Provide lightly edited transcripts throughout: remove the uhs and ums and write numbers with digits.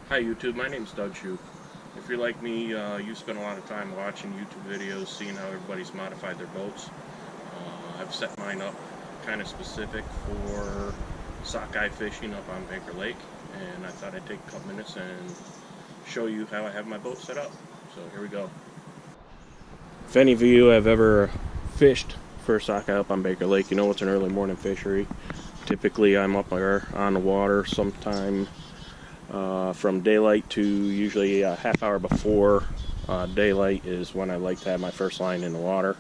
Hi YouTube, my name's Doug Shue. If you're like me, you spend a lot of time watching YouTube videos, seeing how everybody's modified their boats. I've set mine up kind of specific for sockeye fishing up on Baker Lake, and I thought I'd take a couple minutes and show you how I have my boat set up. So here we go. If any of you have ever fished for sockeye up on Baker Lake, you know it's an early morning fishery. Typically I'm up there on the water sometime from daylight to usually a half hour before daylight is when I like to have my first line in the water,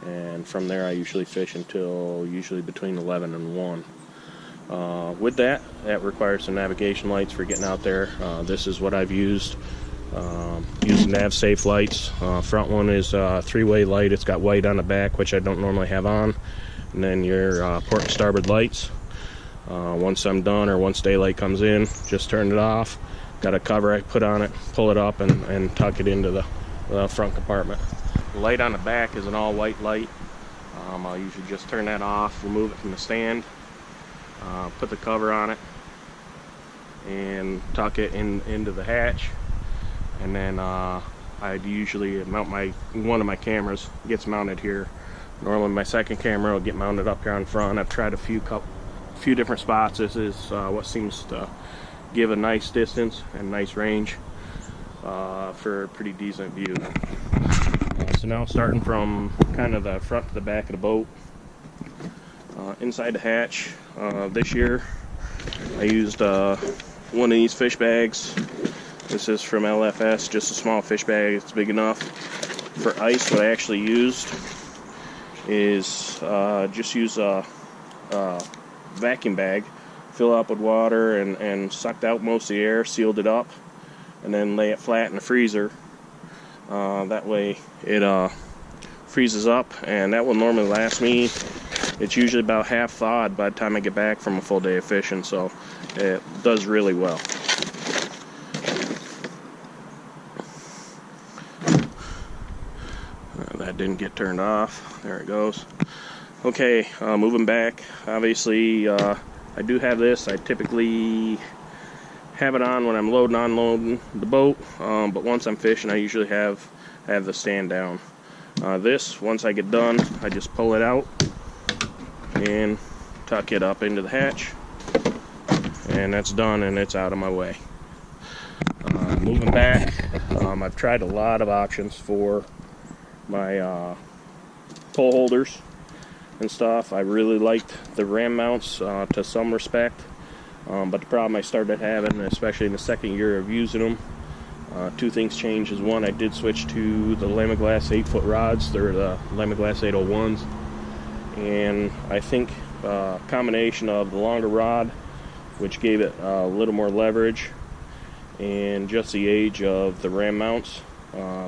and from there I usually fish until usually between 11 and 1. With that requires some navigation lights for getting out there. This is what I've used. Using nav safe lights. Front one is a three-way light. It's got white on the back, which I don't normally have on, and then your port and starboard lights. Once I'm done, or once daylight comes in, just turn it off. Got a cover I put on it, pull it up and tuck it into the front compartment. The light on the back is an all white light. I'll usually just turn that off, remove it from the stand, put the cover on it, and tuck it into the hatch. And then I'd usually mount one of my cameras gets mounted here. Normally my second camera will get mounted up here on front. I've tried a few different spots. This is what seems to give a nice distance and nice range for a pretty decent view. So now starting from kind of the front to the back of the boat, inside the hatch, this year I used one of these fish bags. This is from LFS, just a small fish bag. It's big enough. For ice, what I actually used is just use a vacuum bag, fill it up with water and sucked out most of the air, sealed it up, and then lay it flat in the freezer. That way it freezes up, and that will normally last me. It's usually about half thawed by the time I get back from a full day of fishing, so it does really well. That didn't get turned off. There it goes. Okay, moving back. Obviously, I do have this. I typically have it on when I'm loading and unloading the boat, but once I'm fishing, I usually have the stand down. This, once I get done, I just pull it out and tuck it up into the hatch, and that's done, and it's out of my way. Moving back, I've tried a lot of options for my pole holders and stuff. I really liked the ram mounts to some respect, but the problem I started having, especially in the second year of using them, two things changed. Is one, I did switch to the Lemaglass 8-foot rods. They're the Lemaglass 801s, and I think a combination of the longer rod, which gave it a little more leverage, and just the age of the ram mounts,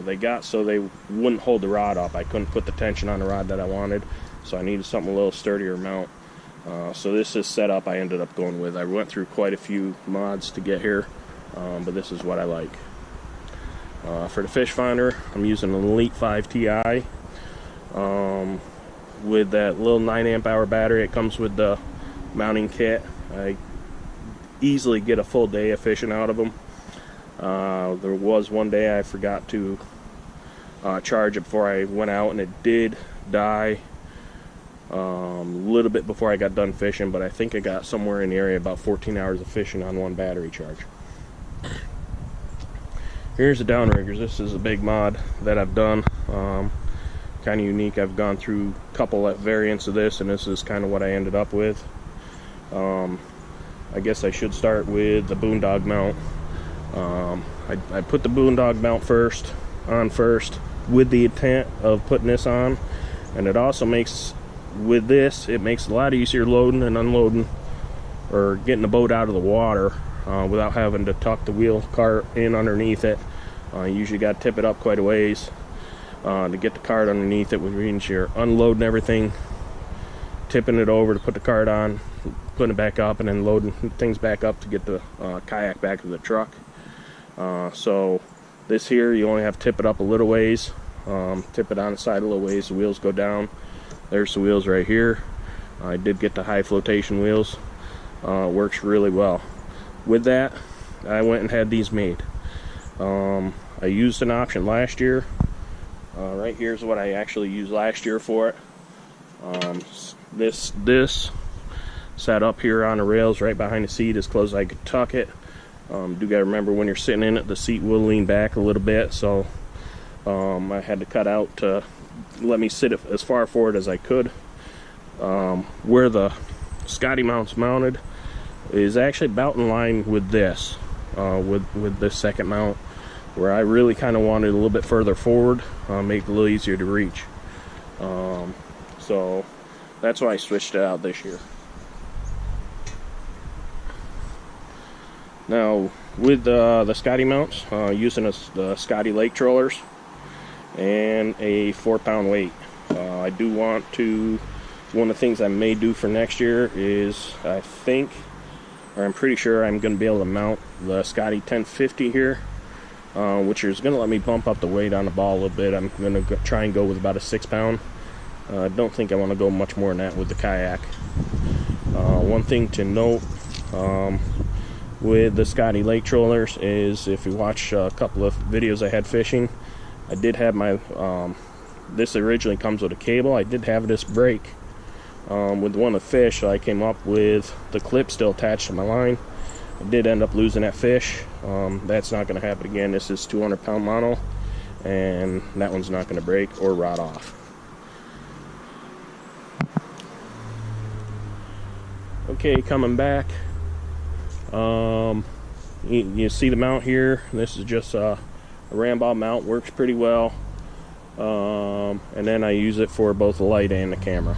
they got so they wouldn't hold the rod up. I couldn't put the tension on the rod that I wanted, so I needed something a little sturdier mount. So this is setup I ended up going with. I went through quite a few mods to get here, but this is what I like. For the fish finder, I'm using an Elite 5 Ti with that little 9 amp hour battery. It comes with the mounting kit. I easily get a full day of fishing out of them. There was one day I forgot to charge it before I went out, and it did die a little bit before I got done fishing, but I think I got somewhere in the area about 14 hours of fishing on one battery charge. Here's the Downriggers. This is a big mod that I've done. Kind of unique. I've gone through a couple of variants of this, and this is kind of what I ended up with. I guess I should start with the Boondog mount. I put the Boondog mount first with the intent of putting this on, and it also makes, with this, it makes it a lot easier loading and unloading, or getting the boat out of the water without having to tuck the wheel cart in underneath it. You usually got to tip it up quite a ways to get the cart underneath it, which means you're unloading everything, tipping it over to put the cart on, putting it back up, and then loading things back up to get the kayak back to the truck. So this here, you only have to tip it up a little ways, tip it on the side a little ways, the wheels go down. There's the wheels right here. I did get the high flotation wheels. Works really well. With that, I went and had these made. I used an option last year. Right here's what I actually used last year for it. This sat up here on the rails right behind the seat as close as I could tuck it. Do gotta remember when you're sitting in it, the seat will lean back a little bit, so I had to cut out to let me sit as far forward as I could. Where the Scotty mount's mounted is actually about in line with this, with this second mount, where I really kind of wanted a little bit further forward, make it a little easier to reach. So that's why I switched it out this year. Now with the Scotty mounts, using the Scotty lake trollers and a 4-pound weight, I do want to, one of the things I may do for next year is, I think, or I'm pretty sure I'm going to be able to mount the Scotty 1050 here, which is going to let me bump up the weight on the ball a little bit. I'm going to try and go with about a 6-pound. I don't think I want to go much more than that with the kayak. One thing to note with the Scotty lake trollers is, if you watch a couple of videos I had fishing, I did have my, this originally comes with a cable. I did have this break with one of the fish, so I came up with the clip still attached to my line. I did end up losing that fish. That's not going to happen again. This is 200-pound mono, and that one's not going to break or rot off. Okay, coming back, you see the mount here. This is just a Ramboll mount, works pretty well, and then I use it for both the light and the camera.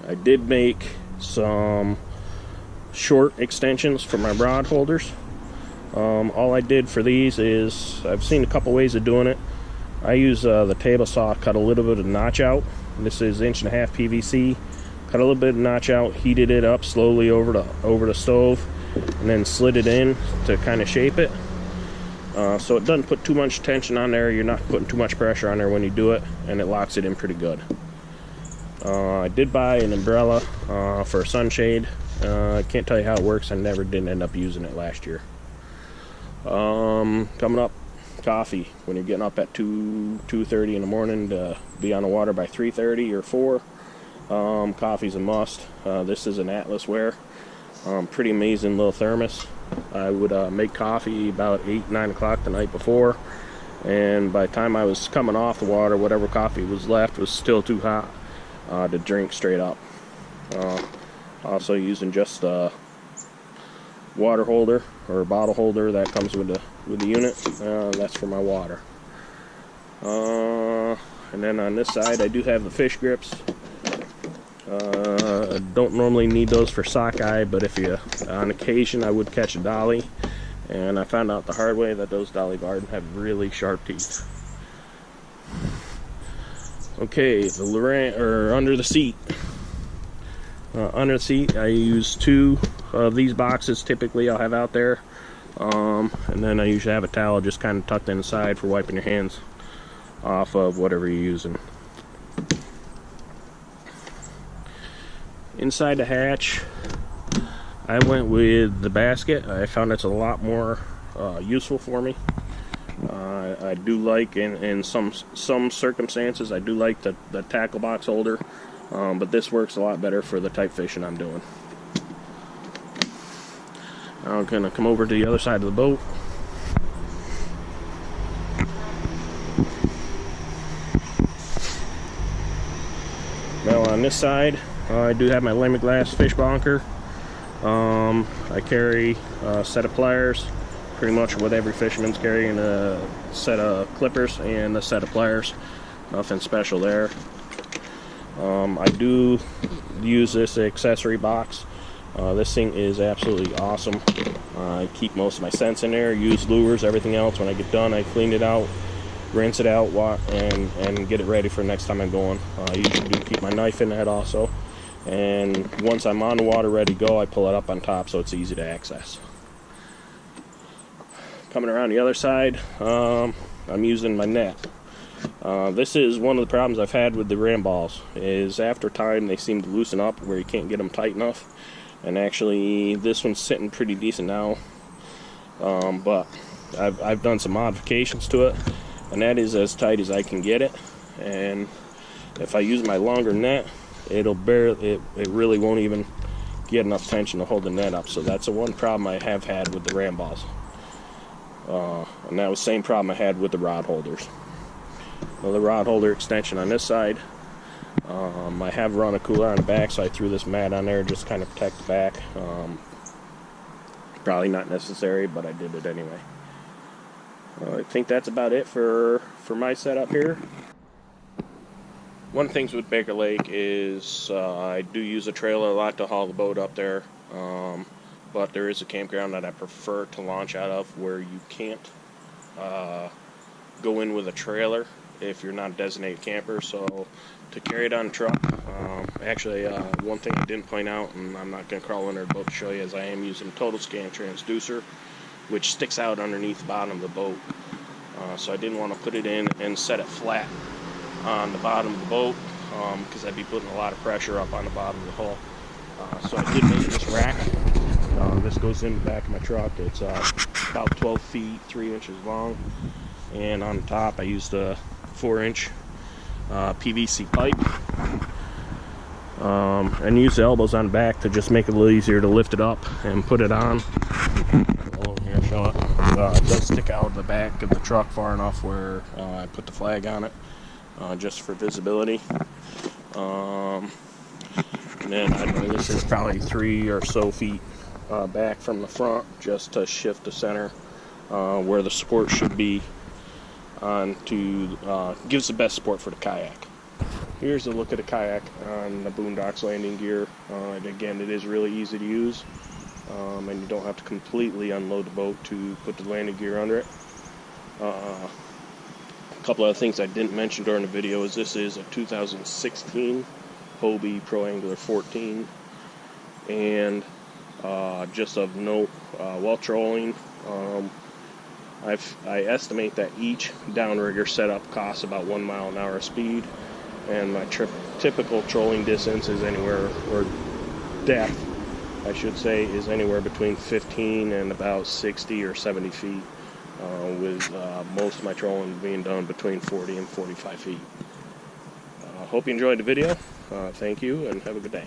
I did make some short extensions for my rod holders. All I did for these is, I've seen a couple ways of doing it. I use the table saw, cut a little bit of notch out. This is 1.5 PVC. Cut a little bit of notch out, heated it up slowly over the stove, and then slid it in to kind of shape it. So it doesn't put too much tension on there. You're not putting too much pressure on there when you do it, and it locks it in pretty good. I did buy an umbrella for a sunshade. I can't tell you how it works. I never did end up using it last year. Coming up, coffee. When you're getting up at 2:30 in the morning to be on the water by 3:30 or 4, coffee's a must. This is an Atlas ware. Pretty amazing little thermos. I would make coffee about 8-9 o'clock the night before, and by the time I was coming off the water, whatever coffee was left was still too hot to drink straight up. Also using just a water holder or a bottle holder that comes with the unit. That's for my water. And then on this side I do have the fish grips. Don't normally need those for sockeye, but if you, on occasion, I would catch a dolly, and I found out the hard way that those dolly bars have really sharp teeth. Okay, the Lowrance, or under the seat. Under the seat, I use 2 of these boxes. Typically, I'll have out there, and then I usually have a towel just kind of tucked inside for wiping your hands off of whatever you're using. Inside the hatch, I went with the basket. I found it's a lot more useful for me. I do like, in some circumstances, I do like the tackle box holder, but this works a lot better for the type fishing I'm doing. Now I'm going to come over to the other side of the boat. Now on this side, I do have my limit glass fish bonker. I carry a set of pliers, pretty much what every fisherman's carrying, a set of clippers and a set of pliers. Nothing special there. I do use this accessory box. This thing is absolutely awesome. I keep most of my scents in there, use lures, everything else. When I get done, I clean it out, rinse it out, and get it ready for next time I'm going. I usually do keep my knife in that also. And once I'm on the water ready to go, I pull it up on top so it's easy to access. Coming around the other side, I'm using my net. This is one of the problems I've had with the Rambolls, is after time they seem to loosen up where you can't get them tight enough. And actually this one's sitting pretty decent now, but I've done some modifications to it, and that is as tight as I can get it. And if I use my longer net, it really won't even get enough tension to hold the net up. So that's the one problem I have had with the ram balls, and that was the same problem I had with the rod holders. Well, the rod holder extension on this side, I have run a cooler on the back, so I threw this mat on there just to kind of protect the back. Probably not necessary, but I did it anyway. I think that's about it for my setup here. One of the things with Baker Lake is I do use a trailer a lot to haul the boat up there, but there is a campground that I prefer to launch out of where you can't go in with a trailer if you're not a designated camper. So to carry it on a truck, actually one thing I didn't point out, and I'm not going to crawl under the boat to show you, is I am using total scan transducer, which sticks out underneath the bottom of the boat. So I didn't want to put it in and set it flat on the bottom of the boat, because I'd be putting a lot of pressure up on the bottom of the hull. So I did make this rack. This goes in the back of my truck. It's about 12 feet 3 inches long, and on the top I used a 4-inch PVC pipe, and use the elbows on the back to just make it a little easier to lift it up and put it on. Here, show it. It does stick out the back of the truck far enough where I put the flag on it, just for visibility. And then I know this is probably 3 or so feet back from the front, just to shift the center where the support should be on to gives the best support for the kayak. Here's a look at the kayak on the Boondocks landing gear. And again, it is really easy to use, and you don't have to completely unload the boat to put the landing gear under it. A couple of things I didn't mention during the video is this is a 2016 Hobie PA14, and just of note, while trolling, I estimate that each downrigger setup costs about 1 mile an hour speed, and my typical trolling distance is anywhere, or depth I should say, is anywhere between 15 and about 60 or 70 feet, with most of my trolling being done between 40 and 45 feet. Hope you enjoyed the video. Thank you, and have a good day.